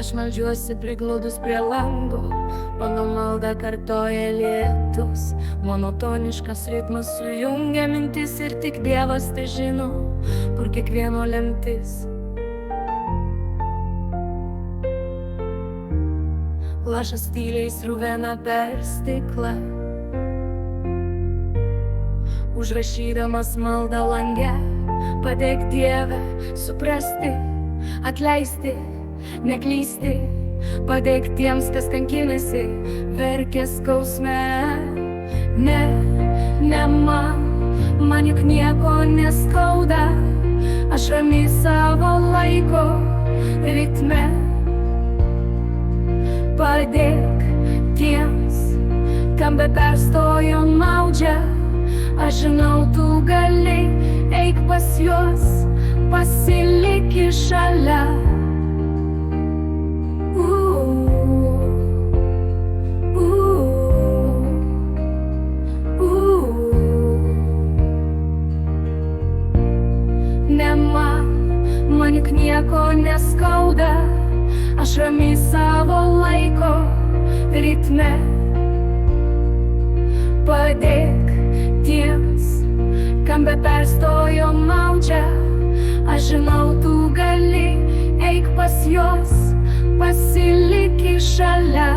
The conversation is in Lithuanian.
Aš meldžiuosi prigludus prie lango, mano malda kartoja lietus. Monotoniškas ritmas sujungia mintis ir tik Dievas tai žino, kur kiekvieno lemtis. Lašas tyliai sruvena per stiklą, užrašydamas maldą lange. Padėk Dieve suprasti, atleisti, neklysti. Padėk tiems, kas kankinasi, verkia skausme. Ne man juk nieko neskauda. Aš ramiai savo laiko ritme. Padėk tiems, kam be perstojo maudžia. Aš žinau, tu gali, eik pas juos, pasiliki šalia. Ne man juk nieko neskauda. Aš ramiai savo laiko ritme. Padėk tiems, kam be perstojo maudžia. Aš žinau, tu gali, eik pas juos, pasiliki šalia.